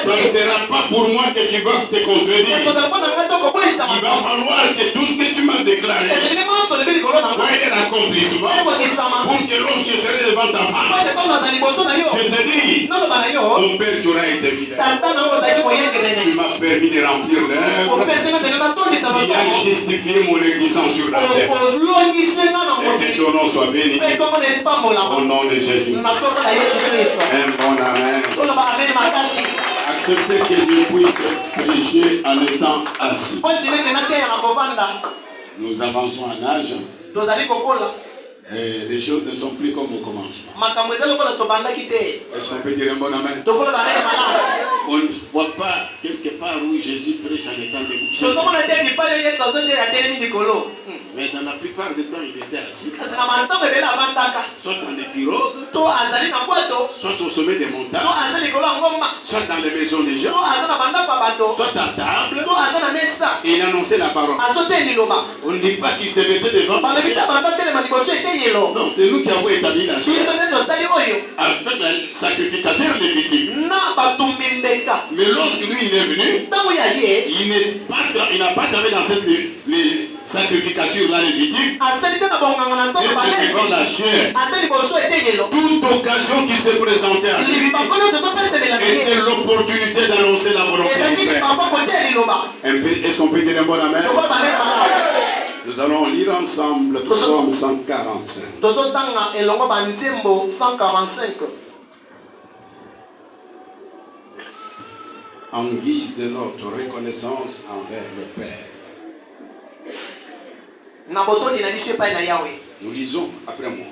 Ça ne sera pas pour moi que tu vas te contredire. Il va falloir que tout ce que tu m'as déclaré doit être accomplissement pour que lorsque je serai devant ta femme, je te dis, mon père, tu auras été fidèle. Tu m'as permis de remplir l'œuvre. Il a justifié mon existence sur la terre. Et que ton nom soit béni. Au nom de Jésus. Un bon amen. Acceptez que je puisse prêcher en étant assis. Nous avançons en âge. Et les choses ne sont plus comme au commencement. Est-ce qu'on peut dire un bon amen? On ne voit pas quelque part où Jésus prêche en étant debout. Mais dans la plupart du temps, il était assis. Soit dans les pirogues, soit au sommet des montagnes, soit dans les maisons des gens, soit à table. Et il annonçait la parole. On ne dit pas qu'il se mettait devant. Non, c'est nous qui avons établi la chose. Avec le sacrificateur lévitique. Mais lorsque lui il est venu, il n'a pas travaillé dans cette sacrificature là lévitique. Devant la chair. Toute occasion qui se présentait à lui était l'opportunité d'annoncer la volonté du Père. Est-ce qu'on peut dire un bon amen? Nous allons lire ensemble Psaume 145. En guise de notre reconnaissance envers le Père. Nous lisons après moi.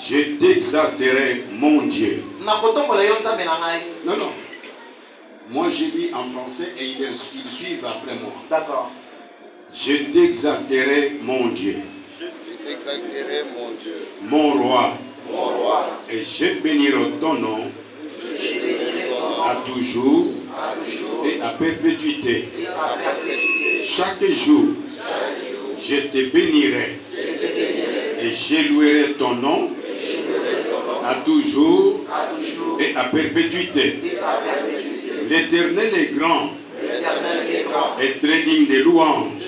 Je t'exalterai, mon Dieu. Non. Moi je lis en français et ils suivent après moi. D'accord. Je t'exalterai, mon Dieu. Je t'exalterai, mon Dieu. Mon roi. Mon roi. Et je bénirai ton nom à toujours et à perpétuité. Chaque jour, je te bénirai et j'élouerai ton nom à toujours et à perpétuité. L'Éternel est grand et très digne de louanges.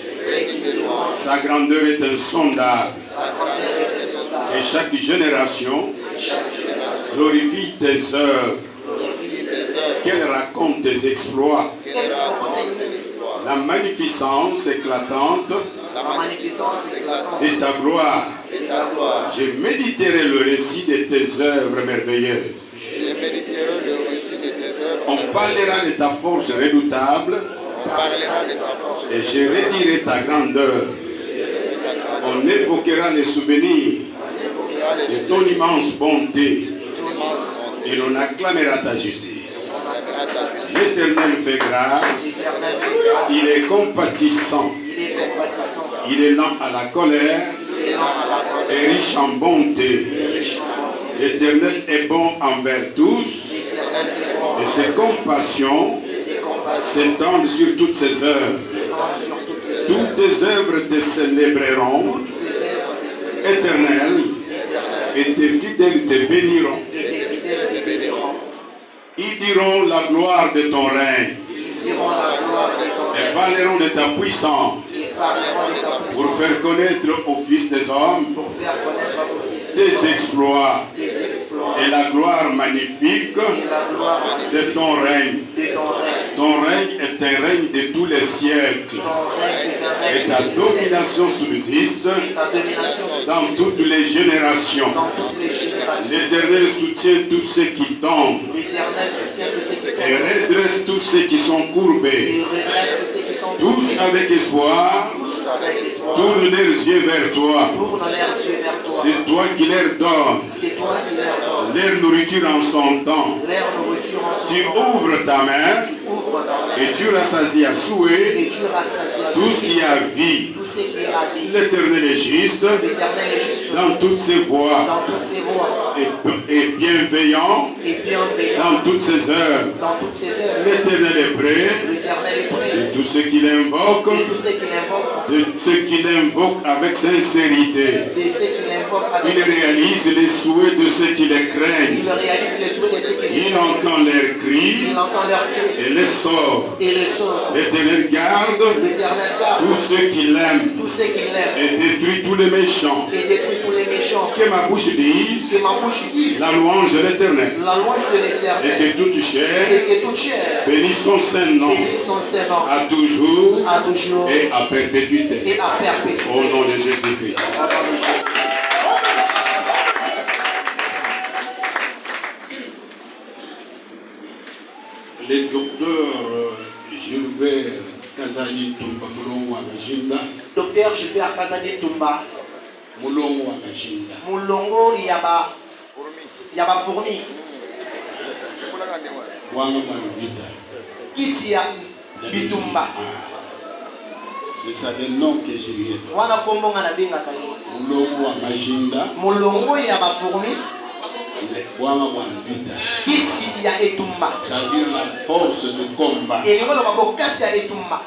Sa grandeur est insondable. Et chaque génération glorifie tes œuvres. Qu'elle raconte tes exploits. La magnificence éclatante de ta gloire. Je méditerai le récit de tes œuvres merveilleuses. On parlera de ta force redoutable. Et je redirai ta grandeur. On évoquera les souvenirs de ton immense bonté. Et l'on acclamera ta justice. L'Éternel fait grâce. Il est compatissant. Il est lent à la colère et riche en bonté. L'Éternel est bon envers tous. Et ses compassions s'étendent sur toutes ses œuvres. Toutes tes œuvres te célébreront. Éternel, et tes fidèles te béniront. Ils diront la gloire de ton règne. Et parleront de ta puissance. Pour faire connaître aux fils des hommes tes exploits et la gloire magnifique de ton règne. Ton règne est un règne de tous les siècles. Et ta domination subsiste dans toutes les générations. L'Éternel soutient tous ceux qui tombent et redresse tous ceux qui sont courbés. Tous avec espoir tournent leurs yeux vers toi. C'est toi qui leur donnes leur nourriture en son temps. Tu ouvres ta main et tu rassasies à souhait tout ce qui a vie. L'Éternel est juste dans toutes ses voies et bienveillant veillant. Dans toutes ces heures, Dans toutes ces heures, l'Éternel est prêt. l'Éternel est prêt. Et tous ceux qui l'invoquent, Et tous ceux qui l'invoquent, de ceux qui l'invoquent avec sincérité, de ceux qui l'invoquent avec il réalise les souhaits de ceux qui les craignent. il réalise les souhaits de ceux qui Il l'invoquent. entend leurs cris Il entend leur cri et les sort. et le sort. L'Éternel garde L'Éternel garde tous ceux qui l'aiment tous ceux qui l'aiment et détruit tous les méchants. et détruit tous les méchants. Que ma bouche dise Que ma bouche dise la louange de l'Éternel la louange de et l'Éternel. que toute chair Et que toute chair bénisse son saint nom bénisse son Seigneur à toujours à toujours et à perpétuité. et à perpétuité. Au nom de Jésus-Christ. Le docteur Gilbert Kazali Tumba Mulongo wa Majinda, Docteur Gilbert Kazali Tumba, Mulongo wa Majinda. Mulongo yaba fourmi. Bwana bwana vita. Kisi ya bitumba. C'est ça le nom que je lui ai donné. Wana kombonga na benga kali. Mulongo wa Majinda. Mulongo yaba fourmi. Bwana bwana vita. Kisi ya etumba. C'est-à-dire la force de combat. Et ngolo mabokasi ya etumba.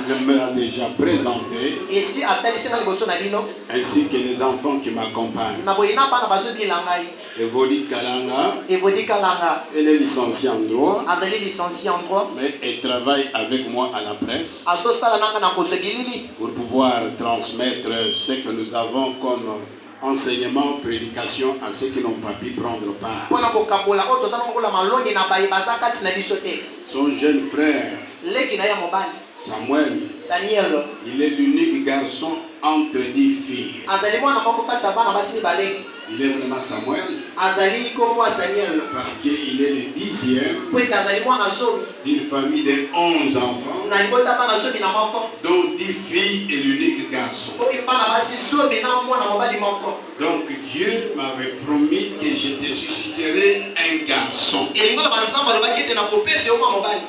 Il me l'a déjà présenté, Et si atalisi na liboso na bino, ainsi que les enfants qui m'accompagnent. na boyina bana bazobi langai. Evoli Kalanga, Evodi Kalanga, elle est licenciée en droit, azali licencié en droit. mais elle travaille avec moi à la presse Aso sala nanga na kozogilili. pour pouvoir transmettre ce que nous avons comme enseignement, prédication à ceux qui n'ont pas pu prendre part. Pona kokabola oto sana ngola malongi na bayi bazaka tina biso te. Son jeune frère, Leki na ya mobali, Samuel, Daniel, il est l'unique garçon entre 10 filles. azali mwana moko kati ya bana basi mibale. Il est vraiment Samuel Azali kombo ya Daniel. parce qu'il est le 10e Po ete azali mwana somi. d'une famille de 11 enfants, Na libota bana somi na moko. dont 10 filles et l'unique garçon. Po ete bana basi somi na mwana mobali moko. Donc Dieu m'avait promis que je te susciterai un garçon. Elingola banzambo alobaki ete nakopesa yo mwana mobali.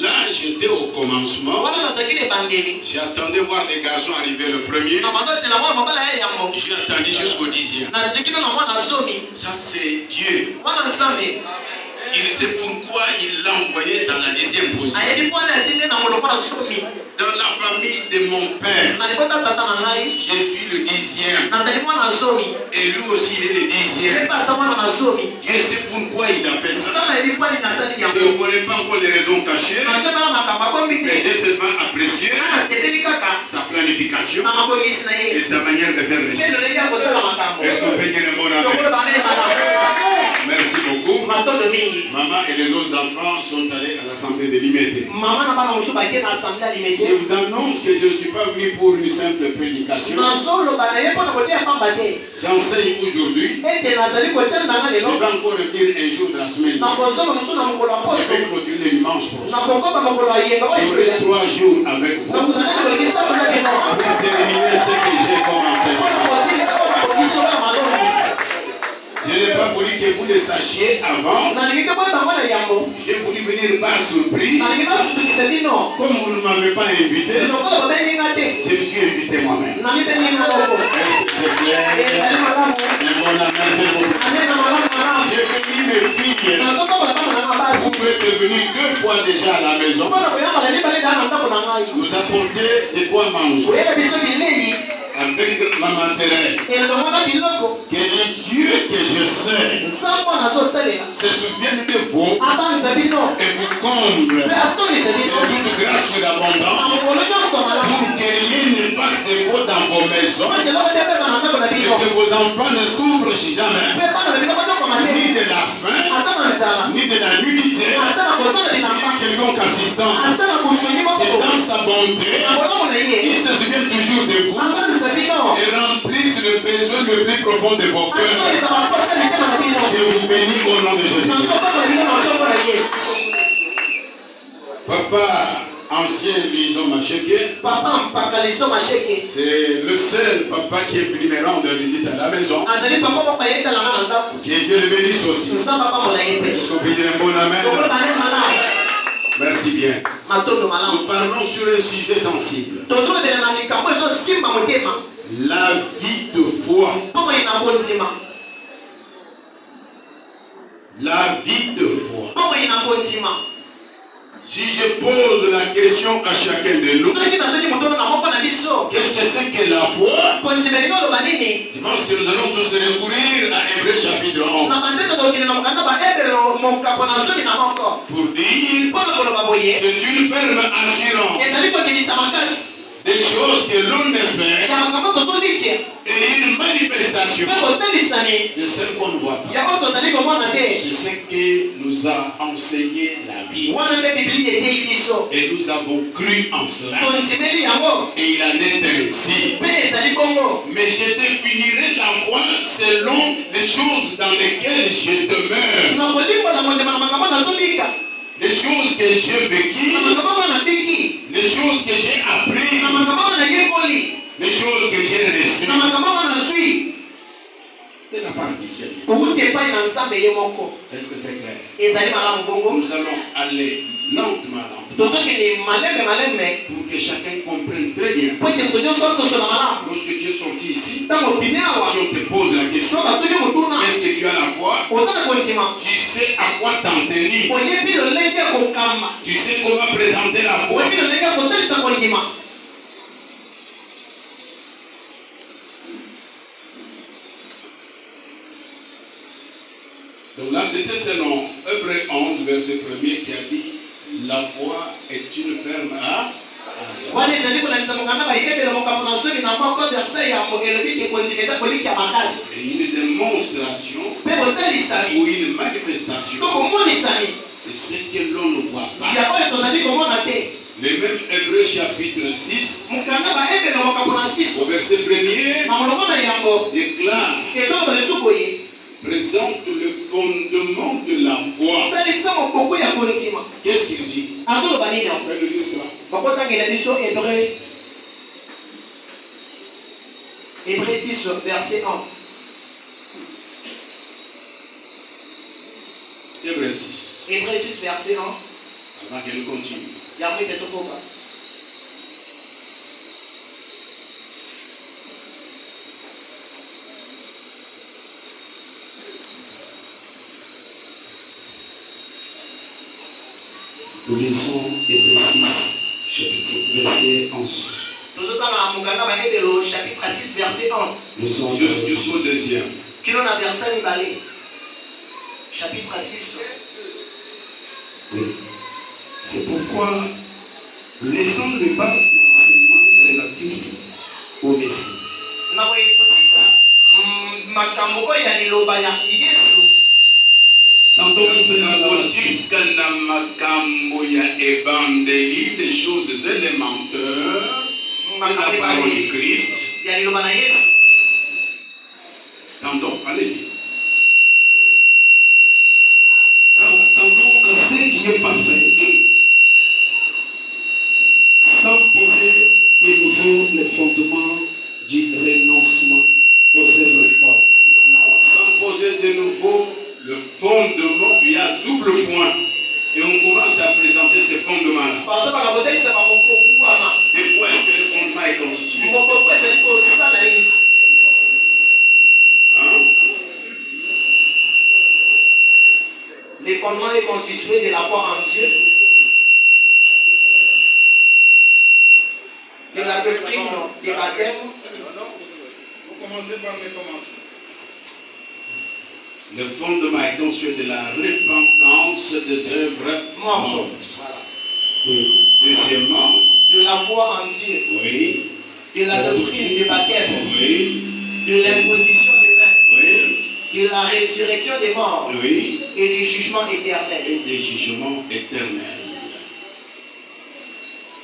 Là, j'étais au commencement. Wana nazalaki na ebangeli. J'attendais voir les garçons arriver le premier. Na bandosi na mwana mobali aye yango. J'ai attendu jusqu'au 10e. Nazalaki na mwana somi. Ça, c'est Dieu. Mwana nzambe. Il sait pourquoi il l'a envoyé dans la deuxième position. Ayebi mwana atindi na moloko ya somi. Dans la famille de mon père, Na libota tata na ngai. je suis le 10e. Nazali mwana somi. Et lui aussi, il est le 10e. Epa sa mwana na somi. Dieu sait pourquoi il a fait ça. Sana ebi kwani nasali Je yango. ne connais pas encore les raisons cachées, Nasema makambo akombi mais te. j'ai seulement apprécié Nana sepeli kaka. sa planification Na mabongisi na et ye. sa manière de faire les Mpe choses. lolenge ya kosala makambo. Est-ce qu'on peut dire un bon Tokolo amen? banene malamu. Merci beaucoup. Matondo mingi. Maman et les autres enfants sont allés à l'assemblée de l'Imité. Mama na bana mosusu bake na assemblée Je alimete. vous annonce que je ne suis pas venu pour une simple prédication. Nazoloba na ye mpona koteya pamba te. J'enseigne aujourd'hui. Ete nazali kotiana na nga Je lelo. vais encore dire un jour de la semaine. Na kozonga mosusu na mokolo ya Je poso. vais clôturer le dimanche Na prochain. kokoba mokolo ya yenga oyo J'aurai eswela. 3 jours avec Na vous kozala na kolekisa kuna lelo. pour terminer ce que j'ai comme Mpona enseignement. kosilisa oyo bakokisi oyo malongi. Je n'ai pas voulu que vous le sachiez avant. Nalingi te boyeba ngo na yambo. J'ai voulu venir par surprise. Nalingi basutukisa bino. Comme vous ne m'avez pas invité, Lokola babengi nga te. je me suis invité moi-même. Nami bengi nga moko. Est-ce que c'est clair? Ezali malamu. Mais mon amen, c'est beaucoup. Amen na malamu malamu. J'ai venu mes filles. Nazokombola bana na nga basi. Vous êtes venus 2 fois déjà à la maison. Mpona koyambala mibale daa na ndako na ngai. Nous apporter de quoi manger. Koyela biso bilei. Avec Maman Thérèse. Elongo na biloko. Que le Dieu que je sais Nzambo nazosalela. se souvienne de vous Abanza bino. et vous comble Mpe atondisa de bino. toute grâce Na surabondante mokolo nyonso malamu. pour que rien ne fasse défaut dans vos maisons Mpe eloko te pema na ndako na et bino. que vos enfants ne souffrent jamais Mpe bana na bino batokoma ni te. de la faim, Ata na nzala. ni de la nudité, Ata na kosala ni bilamba. de quelconque assistant. Ata na kosungi Et moko. dans sa bonté, Na bolamu na il ye. se souvient toujours de vous Abanza bino. et remplisse le besoin le plus profond de vos cœurs. Atondisa baposa mitema na bino. Je vous bénis au nom de Jésus. Nazokombola bino na nkombo na Yesu. Papa, ancien Lison Macheke, Papa mpaka liso masheke. c'est le seul papa qui est venu me rendre visite à la maison. Azali papa moko ayetala nga na ndako. Que Dieu le bénisse aussi. Nzambe apambola ye te. Est-ce qu'on peut dire un bon Lokolo amen? banene malamu. Merci bien. Matondo malamu. Nous parlons sur un sujet sensible. Tozolobela na likambo ezosimba motema. La vie de foi. Mpo ina kondima. La vie de foi. kondima. Si je pose la question à chacun de nous, Soki natoni moto na moko na biso. qu'est-ce que c'est que la foi? Kondima lingo loba nini? Je pense que nous allons tous recourir à Hébreux chapitre 11 Na manzete tokende na mokanda ba ebelo mokapo na soki na moko. pour dire Mpona koloba boye. c'est une ferme assurance Ezali kondimisa makasi. des choses que l'on espère Ya makambo tozolikia. et une manifestation Mpe kotelisani. de celle qu'on ne voit pas. Yango tozali komona te. C'est ce que nous a enseigné la Bible. Wana nde Biblia etei biso. Et nous avons cru en cela. Tondimeli yango. Et il en est ainsi. Mpe ezali bongo. Mais je définirai la foi selon les choses dans lesquelles je demeure. Na kolimbola mondema na makambo nazobika. Les choses que j'ai vécues, Na makambo wana biki. les choses que j'ai apprises, Na makambo wana yekoli. les choses que j'ai reçues Na makambo wana sui. de la part du Seigneur. Kukuti epai na Nzambe ye moko. Est-ce que c'est clair? Ezali malamu bongo. Nous allons aller lentement Tozokende malembe pour que chacun comprenne très bien. po ete moto nyonso asosola malamu. Lorsque tu es sorti ici, Ntango opine awa. si on te pose la question, So batoli motuna. est-ce que tu as la foi? Oza na kondima. Tu sais à quoi t'en tenir. Oyebi lolenge ya kokamba. Tu sais comment présenter la foi. Oyebi lolenge ya kotalisa kondima. Donc là, c'était selon Hébreux 11, verset 1er, qui a dit la foi est une ferme assurance. Wana ezali kolakisa mokanda bayebela mokambo na soki na moko verset ya elobi ke kondima eza koliki ya makasi. Et une démonstration Mpe botalisani. ou une manifestation To komonisani. de ce que l'on ne voit pas. Ya oyo tozali komona te. Le même Hébreux chapitre 6, Mokanda bayebela mokambo na au 6. verset 1er, Na molongo na yango. déclare, Ezoloba lisusu boye. présente le fondement de la foi. Talisa mokoko ya kondima. Qu'est-ce qu'il dit? Azoloba nini On yango? peut nous dire cela. Bakotangela biso Hébreux. Hébreux 6 verset 1. Hébreux 6, Hébreux 6 verset 1. avant qu'elle continue. Yango ete tokoka. Nous lisons Hébreux 6, chapitre, verset 11. Tozotanga mokanda bayebelo chapitre 6 verset 1. Nous sommes Jusqu'au deuxième. Kilo na verset mibale. Chapitre 6. Oui. C'est pourquoi, laissant le base de l'enseignement relatif au Messie, Na boye kotika makambo oyo ya liloba ya Yesu. tantôt nous faisons la Kotika na makambo ya évangélie, des choses élémentaires de la parole de Christ. Ya liloba na Yesu. Tantôt, allez-y. tantôt en ce qui est parfait, sans poser de nouveau les fondements du renoncement aux œuvres propres. Sans poser de nouveau le fondement, il y a double point. Et on commence à présenter ces fondements-là. Bazobaka kotalisa bakoko wana. De quoi est-ce que le fondement est constitué? Mokoko ezali kosala nini? Hein? Le fondement est constitué de la foi en Dieu, de la doctrine du baptême, Non, vous commencez par les commencements. Le fondement est constitué de la repentance des œuvres morte. mortes. Voilà. Oui. Deuxièmement, de la foi en Dieu, Oui, de la doctrine du baptême, oui, de l'imposition des mains, oui, de la résurrection des morts oui, et du jugement éternel. et des jugements éternels.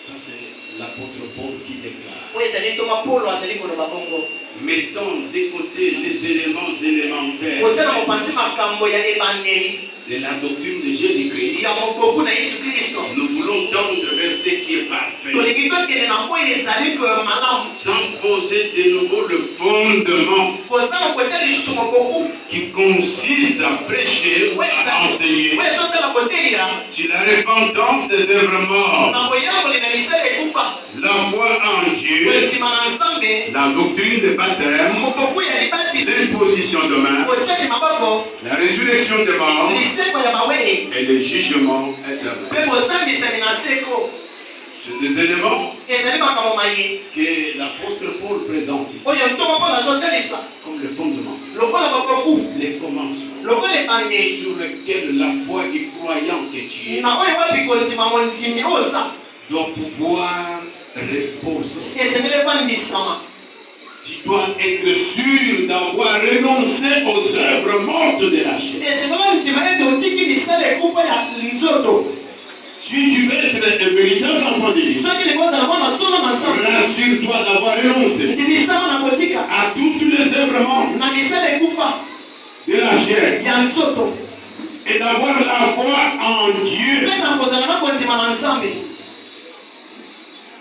Ça, c'est l'apôtre Paul qui déclare. Oui, c'est Thomas Paul, c'est Thomas Bongo. Mettons de côté les éléments élémentaires Kotia na mopanzi makambo ya evangeli de la doctrine de Jésus-Christ. ya mokoku na Yesu Kristo. Nous voulons tendre vers ce qui est parfait, Tolingi tokende na oyo ezali malamu. sans poser de nouveau le fondement Kozanga kotia lisusu mokoku. qui consiste à prêcher ou à enseigner Oui, ezotala koteya sur la repentance des œuvres mortes, na koyambola na misala ekufa. la foi en Dieu, Kondima na Nzambe, la doctrine des baptêmes mokoku ya libatiso. l'imposition de main, kotiaki maboko la résurrection des morts liseko ya bawei et le jugement éternel. mpe bosambisami na seko C'est des éléments ezali makambo maye que l'apôtre Paul présente ici oyo ntongo mpona azotalisa comme le fondement, lokola maboku les commencements lokola ebandeli sur lesquels la foi du croyant que tu es na oyo wapi kondima mondimi oza doit pouvoir reposer. esengeli ebandisama Tu dois être sûr d'avoir renoncé aux œuvres mortes de la chair. esengeli ndima ete otiki misala ekufa ya nzoto Si tu veux être un véritable enfant de Dieu, soki lingi ozala mwana solo na nzambe rassure-toi d'avoir renoncé ndimisama na kotika à toutes les œuvres mortes na misala ekufa de la chair ya nzoto et d'avoir la foi en Dieu, mpe na kozala na kondima na nzambe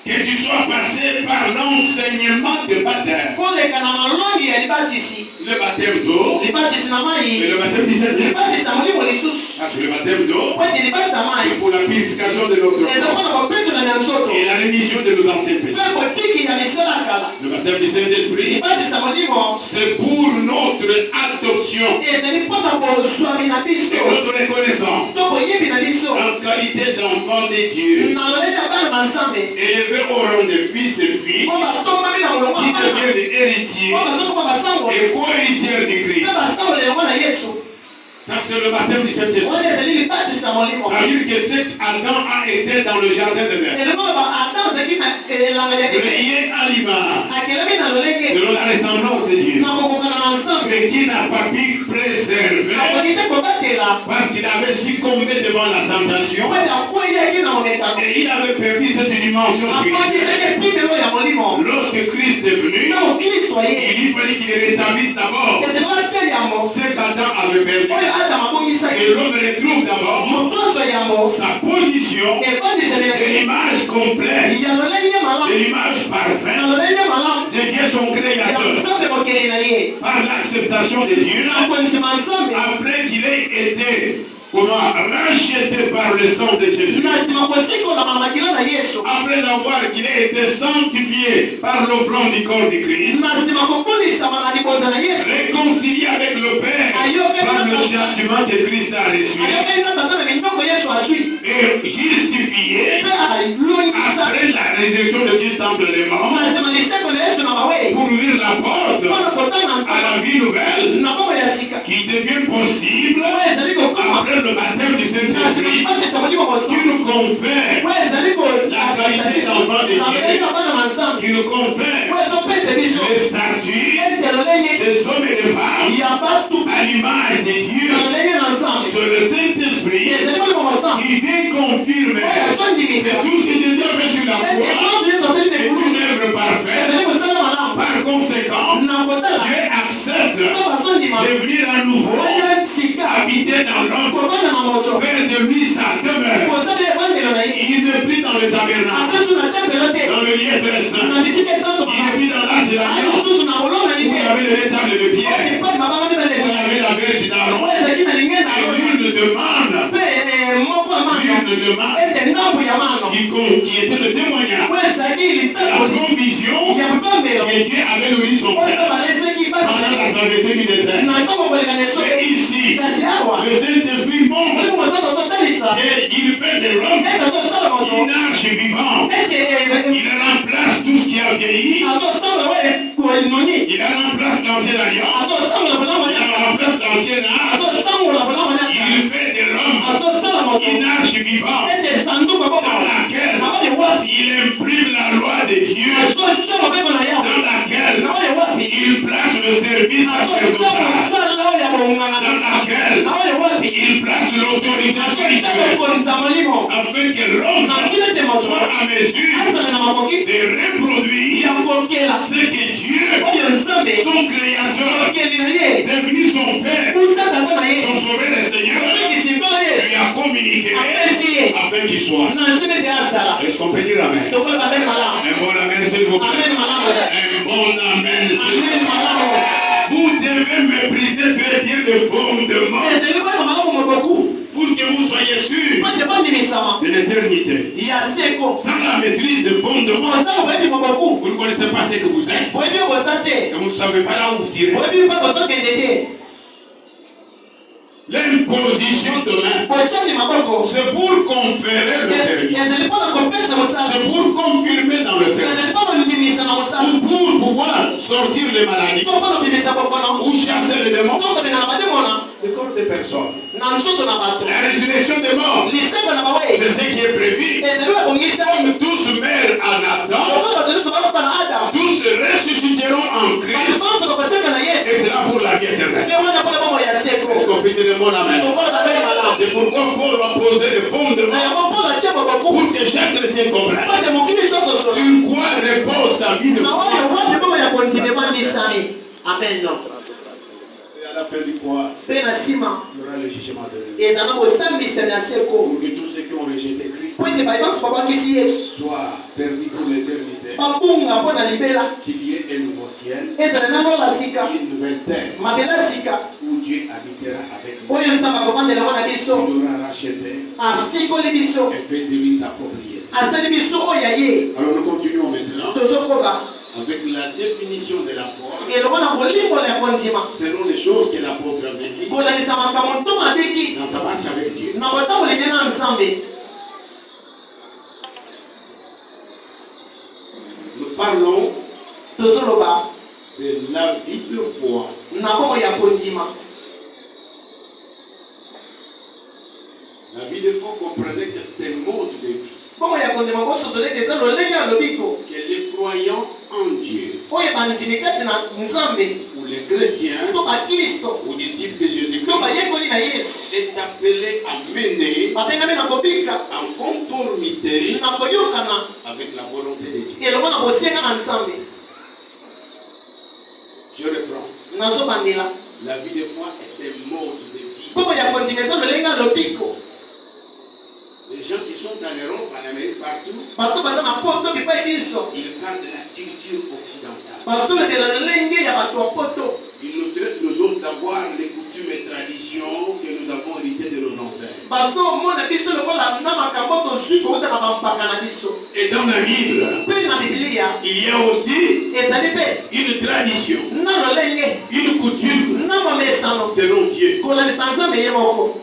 que tu sois passé par l'enseignement de baptême, koleka na malongi ya libatisi le baptême d'eau libatisi na et mai le baptême du Saint-Esprit. libatisi ya molimo lisusu Parce que le baptême d'eau, po ete libatisi ya mai c'est pour la purification de notre eza corps mpona kopetula na nzoto et la rémission de nos anciens péchés. mpe kotiki ya misala ya kala Le baptême du Saint-Esprit, libatisi ya molimo c'est pour notre adoption ezali mpona kozwami na et biso notre reconnaissance to boyebi na biso en qualité d'enfant de Dieu, na loleli ya bana na nzambe élevé au rang de fils et filles, po batombami na molongo qui ya bana deviennent héritiers po bazokoma basango et co-héritiers du Christ. mpe basango lelongo na yesu Ça, c'est le baptême du Saint-Esprit. wana ezali libatisi ya molimo Ça veut dire que cet Adam a été dans le jardin de Éden. elongo loba ata azalaki na elanga ya ebe Créé à l'image, akelemi na lolenge selon la ressemblance de Dieu, na kokokana na nzambe mais qui n'a pas pu préserver akoki te kobatela parce qu'il avait succombé devant la tentation po ete akweyaki na momekano et il avait perdu cette dimension spirituelle. akwatisaki epimelo ya molimo Lorsque Christ est venu, ntango kristo aye il fallait qu'il rétablisse d'abord esengola tia yambo ce qu'Adam avait perdu. oyo adamu Et abongisaki l'homme retrouve d'abord moto azwa yambo sa position ebandiseli de l'image complète, ya lolenge de malamu l'image na parfaite lolenge malamu de Dieu son ya Créateur. nzambe mokeli na ye Par l'acceptation de Dieu, na kondima nzambe après qu'il ait été racheté par le sang de Jésus, na nsima kosikolama na makila na yesu après avoir qu'il ait été sanctifié par l'offrande du corps de Christ, na nsima kobulisama na libonza na yesu réconcilié avec le Père par le châtiment que Christ a reçu, ayokeli na tata na minoko yesu azwi et justifié mpe alungisa après la résurrection de Christ entre les morts, na nsima liseko na yesu na mawei pour ouvrir la porte mpona kotanga à la vie nouvelle na bongo ya sika qui devient possible oyo ezali kokoma après le baptême du na nsima Saint-Esprit, libatisa molimo qui kosa nous confère, oyo ezali La qualité d'enfant de Dieu. na bana na nzambe qui nous confère oyo ezopesa biso les statuts ete lolenge des hommes et des femmes ya batu à l'image de Dieu. na lolenge na nzambe C'est le Saint-Esprit ezali molimo kosa qui vient confirmer oyo que azondimisa tout ce que Jésus a fait sur la ete croix nyonso yesu asali na est une ekulusu œuvre parfaite. ezali kosala malamu Par conséquent, na kotala Dieu accepte so bazondima de venir à nouveau oya sika habiter dans l'homme, kobanda na moto faire de lui sa demeure. kosala ebandelo na ye Il n'est plus dans le tabernacle, ata su na tempelo te dans le lieu très saint. na bisika esango Il n'est plus dans l'arche de ali l'alliance, susu na bolongani où il y te avait le rétable de pierre, epai mabanga mpe où il y avait balezala la verge d'Aaron. oyo ezalaki na lingeni na Et yo l'une demande, mpe moko ya mano l'une demande ete ndambo ya mano qui était le témoignage, oyo ezalaki la litakoli provision ya botombelo que Dieu avait nourri son oyo père balesaki pendant la traversée du désert. na ntango koleka na esobe Et ici, kasi awa le Saint-Esprit montre molimo kosala ozotalisa qu'il fait de l'homme ete azosala moto une arche vivante. ete Il remplace tout ce qui a vieilli. azosala oyo enoni Il remplace l'ancienne alliance. azosangola bolamu Il nyaka remplace l'ancienne âge. azosangola bolamu nyaka Il fait de l'homme azosala moto une arche vivante ete sanduku dans aboko laquelle na oyo wapi il imprime la loi de Dieu, azotia mobeko na yawe dans laquelle na oyo wapi il place le service azotia sacerdotal, mosala oyo ya bonganga dans laquelle na oyo wapi il place l'autorité azotia spirituelle, kokonisa molimo afin que l'homme na ntina ete moto soit en mesure azala na makoki de reproduire ya kokela ce que Dieu, oyo nzambe son créateur, okeli na ye devenu son Père, kuta tata na ye son sauveur et Seigneur, obekisi mpona lui yesu a communiqué apesi ye afin qu'il soit. na ntina ete asala Est-ce qu'on peut dire Amen? tokola babele malamu Un bon Amen, s'il vous plaît. amen malamu Un bon Amen, s'il vous amen plaît. malamu Vous devez mépriser très bien le fondement ezali kwema malamu motoku pour que vous soyez soyez sûrs po ete bondimisama de l'éternité. ya seko Sans la maîtrise des fondements, oza boyebi moboku vous ne connaissez pas ce que vous êtes. boyebi boza te Et vous ne savez pas là où vous irez. boyebi mpe bozokende te L'imposition de main, botyani maboko c'est pour conférer le service. ezali mpona kopesa mosala C'est pour confirmer dans le service. ezali mpona kondimisa na mosala Ou pour pouvoir sortir les maladies. to mpona kobimisa bokono Ou chasser les démons. to kobengana na bademona Le corps des personnes. na nzoto na bato La résurrection des morts, lisembo na bawe c'est ce qui est prévu. ezali babongisa Comme tous meurent en Adam, lokola bato nyonso bakoka na adamu tous ressusciteront en Christ. bato nyonso bakoseka na yesu Et c'est là pour la vie éternelle. mpe wana mpona bomoi ya Est-ce seko qu'on peut dire le mot amen? lokola babeli malamu C'est pourquoi Paul va poser les na fondements yango mpona atie boboku pour que chaque chrétien comprenne. pate mokili nyonso solo Sur quoi repose sa vie de na foi. oyo wapi bomo ya kontinema ndisani amen Et à la fin du mois, mpe na nsima il y aura le jugement de Dieu. eza na bosambisani ya seko Pour que tous ceux qui ont rejeté Christ po ete bato nyonso babwakisi yesu soient perdus pour l'éternité. babunga mpo na libela Qu'il y ait un nouveau ciel, ezala na lola sika une nouvelle terre mabele ya sika où Dieu habitera avec nous. oyo nzambe akomandelako na biso Il aura racheté asikoli biso et fait de lui sa propriété. asali biso oyo ya ye Alors nous continuons maintenant tozokoba avec la définition de la foi eloko na kolimbola ya kondima selon les choses que l'apôtre a vécues kolandisa makambo ntongo abiki dans sa marche avec Dieu. na kotambola ene na nzambe Nous parlons tozoloba de la vie de foi. na bongo ya kondima La vie de foi comprenait que c'est un mode de vie bongo ya kondima kososola ete eza lolenge ya lobiko que les croyants en Dieu oyo bandimi kati na nzambe ou les chrétiens to baklisto ou disciples de to Jésus-Christ bayekoli na yesu est appelé à mener bapengami na kobika en conformité na koyokana avec la volonté de Dieu. eloko na bosenga na nzambe Je reprends. nazobandela La vie de foi est un mode de vie. bongo ya kondima eza lolenge ya lobiko Les gens qui sont en Europe, en Amérique, partout, bato baza na poto bipai biso ils parlent de la culture occidentale. bazolobela lolenge ya bato ya poto Ils nous traitent, nous autres, d'avoir les coutumes et traditions que nous avons héritées de nos ancêtres. bazomona biso lokola na makambo tozwi kouta na bampaka na biso Et dans la Bible, mpe na biblia il y a aussi ezali mpe une tradition, na lolenge une coutume na mamesano selon Dieu. kolandisa nzambe ye moko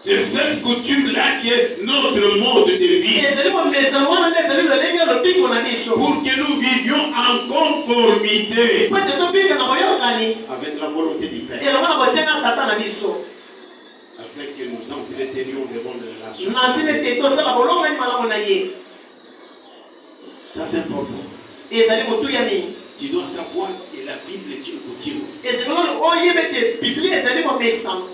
C'est cette coutume-là qui est notre mode de vie. ezali mamesano wana nde ezali lolenge ya lobiko na biso Pour que nous vivions en conformité po ete tobika na boyokani avec la volonté du Père. elongo na bosenga tata na biso Afin que nous entretenions de bonnes relations. na ntina ete tosala bolongani malamu na ye Ça c'est important. ezali motuya mingi Tu dois savoir que la Bible est une coutume. ezali oyeba ete biblia ezali mamesano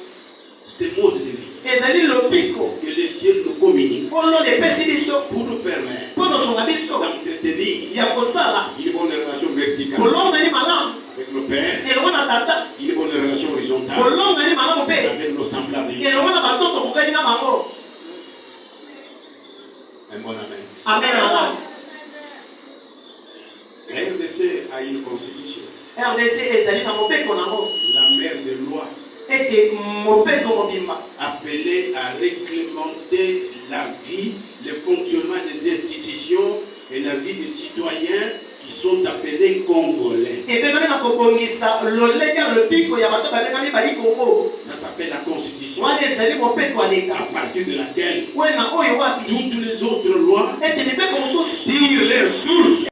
C'est un mode de vie ezali lobiko que le ciel nous communique mpona epesi biso pour nous permettre mpo tosonga biso d'entretenir ya kosala une bonne relation verticale bolongani malamu avec le Père, elongo na tata une bonne relation horizontale bolongani malamu mpe avec nos semblables. elongo na bato tokokani na bango Un bon amen. amen malamu La RDC a une constitution, rdc ezali na mopeko nango la mère de loi, ete mopeko mobimba appelée à réglementer la vie, le fonctionnement des institutions et la vie des citoyens qui sont appelés Congolais. ebengami na kobongisa lolenge ya lobiko ya bato babengami bayi kongo Ça s'appelle la constitution, wana ezali mopeko ya à leta partir de laquelle wena oyo wapi toutes les autres lois ete mibeko mosusu tirent leurs sources.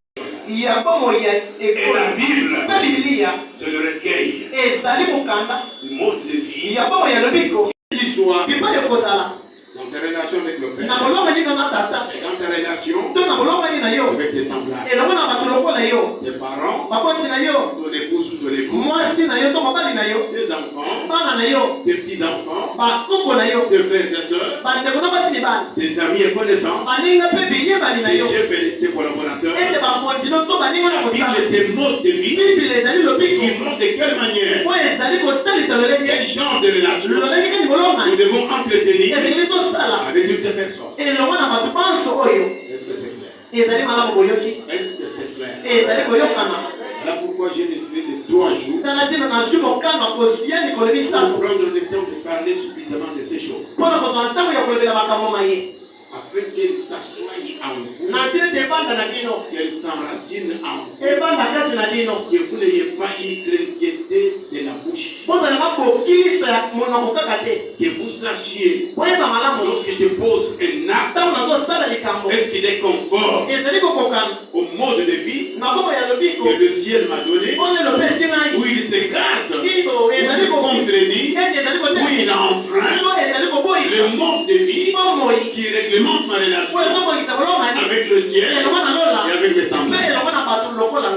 ya bomoi ya Et la ekolo Bible, mpe bibilia c'est le recueil ezali mokanda du mode de vie ya bomoi ya lobiko qui soit bipai ekozala dans tes relations avec le na Père bolongani no na tata et dans tes relations to na bolongani na yo avec tes semblables, elongo na bato lokola yo tes parents, baboti na yo ton épouse ou ton époux, mwasi na yo to mobali na yo tes enfants, bana na yo tes petits-enfants, bakoko na yo tes frères et sœurs, bandeko na basi mibali tes amis et connaissances, baninga mpe biyebani na tes yo chefs et tes collaborateurs. ete bakontino to baninga na La kosala Bible est un mode de vie biblia ezali lobiko qui montre de quelle manière, po ezali kotalisa lolenge quel genre de relation lolenge kani nous bolongani devons entretenir ezali tosala avec toutes ces personnes. elongo na bato banso oyo Est-ce que c'est clair? ezali malamu boyoki Est-ce que c'est clair? ezali koyokana Voilà pourquoi j'ai décidé de 3 jours Dans la zone, on a su mon cas, on a posé bien l'économie ça. pour prendre le temps de parler suffisamment de ces choses. Pour nous, on a temps, il y a problème à manger. Afin qu'elles s'assoient en vous, Nantine dépend de la dino. qu'elles s'enracinent en vous, Et pas la carte de la dino. que vous n'ayez pas une chrétienté de la bouche. Vous allez voir pour qui est mon nom kate. Que vous sachiez, Voyez par là, lorsque je pose un acte, tant on a ça là les camps. est-ce qu'il est conforme Et c'est dit qu'on can. au mode de vie Na bon ya le bico. que le ciel m'a donné, On est le pessimai. où il s'écarte, où Ibo, et ça dit il qu'on contredit, et ça dit qu'on où il enfreint et ça dit qu'on boit le mode de vie Bon moi. qui réglemente ma relation Ouais, ça bon ça bon on avec le ciel Et le monde a là. et avec mes Mais semblables. le monde a pas tout le monde là.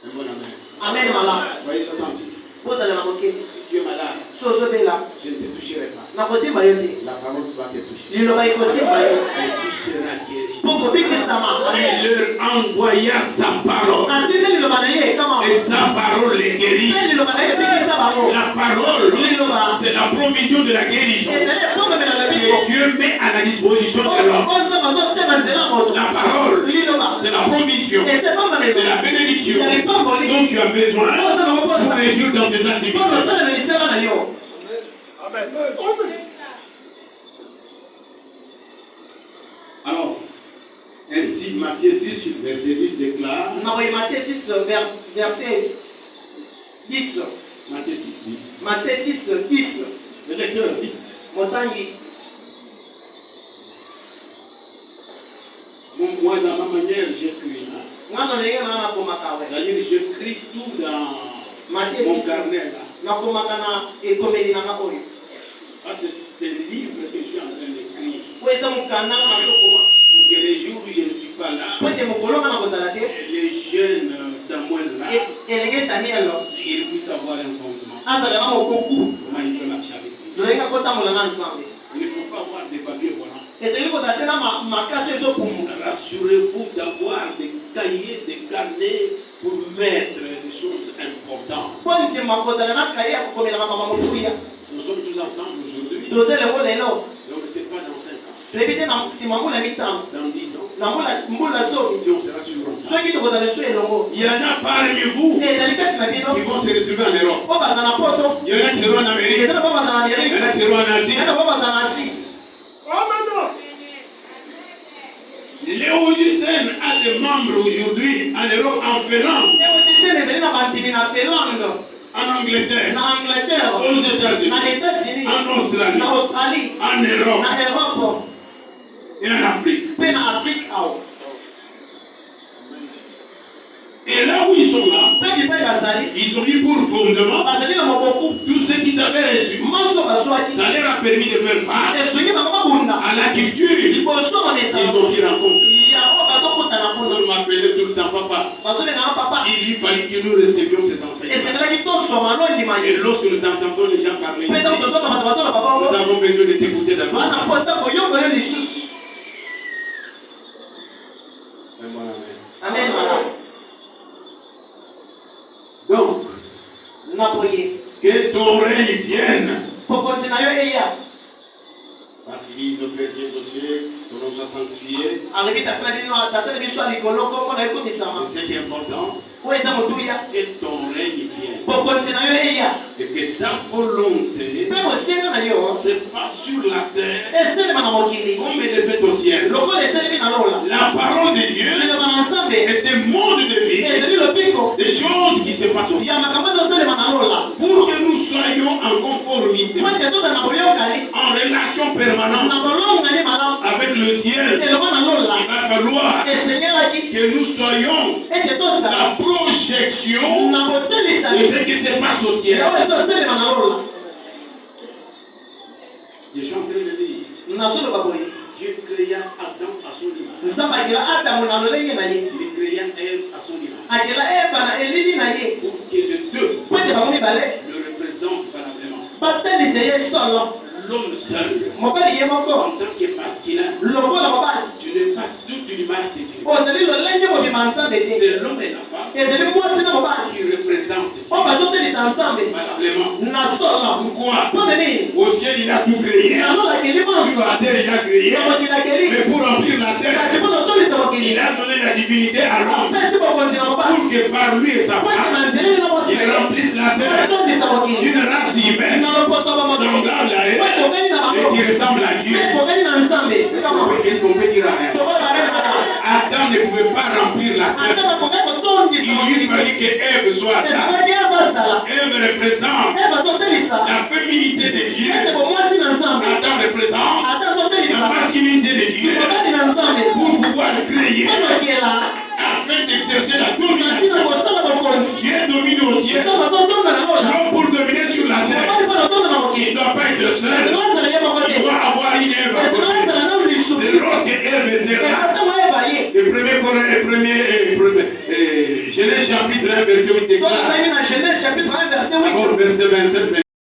Un bon amen. Amen mala. Voyez attentif. Vous allez la moquer. Si tu es malade, So so là. je ne te toucherai pas. Na kosi bayote. La parole va te toucher. Lilo ba ikosi bayo. Et tu seras guéri. Poko biki sama. Il leur envoya sa parole. Ainsi lilo ba naye kama. Et sa parole les guérit. Lilo ba naye biki sama mo. La parole, Lilo ba. c'est la provision de la guérison Et c'est pour me la que biko. Dieu met à la disposition de l'homme. On ça va sortir dans la moto. La parole, Lilo ba. c'est la provision Et c'est pas me de la bénédiction Il n'y a pas dont volé. tu as besoin On ça va pour pas ça. réussir dans tes activités. Pour le ça le ministère là yo. Alors, ainsi Matthieu 6, verset 10 déclare, Na voyez Matthieu 6 verset 10. Matthieu 6, 10. Matthieu 6 10. Le lecteur, vite. Motangi. Moi, dans ma manière, j'écris. Hein. Ngano lenge na komaka we. C'est-à-dire, j'écris tout dans Matthieu mon 6. carnet là. Na komaka na ekomeli na ngaoyo. Ah, c'est un livre que je suis en train d'écrire. Weza mukana na sokoma. Pour que les jours où je ne suis pas là, Kwete mukolonga na kozala te. les jeunes Samuel là, Elenge Samuel. ils puissent avoir un fondement. Azala na mokoku. Comment ils peuvent marcher avec Dieu. Lolenga kotambola na ensemble. Il ne faut pas avoir des papiers volants. ezali kozala te na makasi ezopumu. Rassurez-vous d'avoir des cahiers, des carnets pour mettre des choses importantes. mpo nzima kozala na kaye ya kokomela makambo motuya. Nous sommes tous ensemble aujourd'hui. toza elongo lelo Donc ce n'est pas dans 5 ans, toyebi te na nsima mbula mitano dans 10 ans. na mbula zomi Si on sera toujours ensemble. soki tokozala lisu elongo. Il y en a parmi vous ezali kati na qui bino vont se retrouver en Europe. mpo baza na poto. Il y en a qui seront en Amérique. ezali mpo baza na Il y en a amerika. qui seront en Asie. ezali mpo baza na asi. Léonicène a des membres aujourd'hui en Europe, en Finlande, eotisene ezali na bantimi na finlande, en Angleterre, na angleterre, aux États-Unis, na états-unis, en Australie, na australie, en Europe na europe et en Afrique. mpe na afrique awa. Et là où ils sont là, mpe bipai bazali ils ont mis pour fondement bazali na mokoku tout ce qu'ils avaient reçu. maso bazwaki Ça leur a permis de faire face esoki bango babunda à la culture. liboso Ils bamesana ont été rencontrés. yango bazokutana On mpona m'appelait tout le temps papa. bazobengaka papa. Il lui fallait que nous recevions ces enseignements. esengelaki tosoma londima Et ye lorsque nous entendons les gens parler, mpe ici, ntango tozoka bato bazoloba nous bango avons besoin de t'écouter d'abord. bana mposa koyoka yo lisusu. Un bon amen. amen malamu Donc, naboye que ton règne vienne. bokonzi na yo eya. Parce qu'il dit, notre Père qui est aux cieux, ton nom soit sanctifié. alobi tata na bino tata na biso ya likolo kombo na Et ekomisama ce qui est important, oyo eza motuya. que ton règne vienne. bokonzi na yo eya Et que ta volonté mpe bosenga na yo se fasse sur la terre eselema na mokili comme elle est faite au ciel. lokola eselemi na lola. La parole de Dieu liloba na nzambe est un monde de vie, ezali lobiko des choses qui se passent au ciel. ya makambo ezosalema na lola Pour que nous soyons en conformité, po ete tozala na boyokani en relation permanente na bolongani malamu avec le ciel, elongo na lola il va falloir esengelaki que nous soyons ete tozala la projection na de botelisani ce qui se passe au ciel. yaoyo ezosalema na lola. Je suis en train de dire, nazoloba boye Dieu créa Adam à son image. nzambe akela adamu na lolenge na ye Il créa Ève à son image. akela eva na elili na ye Pour que les deux po ete bango mibale le représentent valablement. batelise ye solo. L'homme seul, mobali ye moko en tant que masculin, lokola mobali tu n'es pas toute l'image de Dieu. ozali lolenge mobima nzambe te. C'est l'homme et la femme ezali mwasi na mobali qui représentent oyo bazotelisa nzambe valablement. na solo. Pourquoi? mpo nini Au ciel, il a tout créé. na lola akeli Sur monso la terre, il a créé. na mokili akeli Mais pour remplir la terre, kasi mpo na otolisa Il a donné la divinité à l'homme pour que par lui et sa femme, il remplisse la terre d'une race humaine semblable à elle et qui ressemble à Dieu. Est-ce qu'on peut dire à Adam ne pouvait pas remplir la terre. Il lui fallait que Ève soit là. Ève représente la féminité de Dieu. Adam représente la masculinité de Dieu. Pour pouvoir créer, afin d'exercer la domination. Dieu domine au ciel. L'homme pour dominer sur la terre, il ne doit pas être seul. Il doit avoir une Ève à côté. C'est lorsque Ève était là. Le premier Genèse chapitre 1 verset 8 déclare. Verset 27.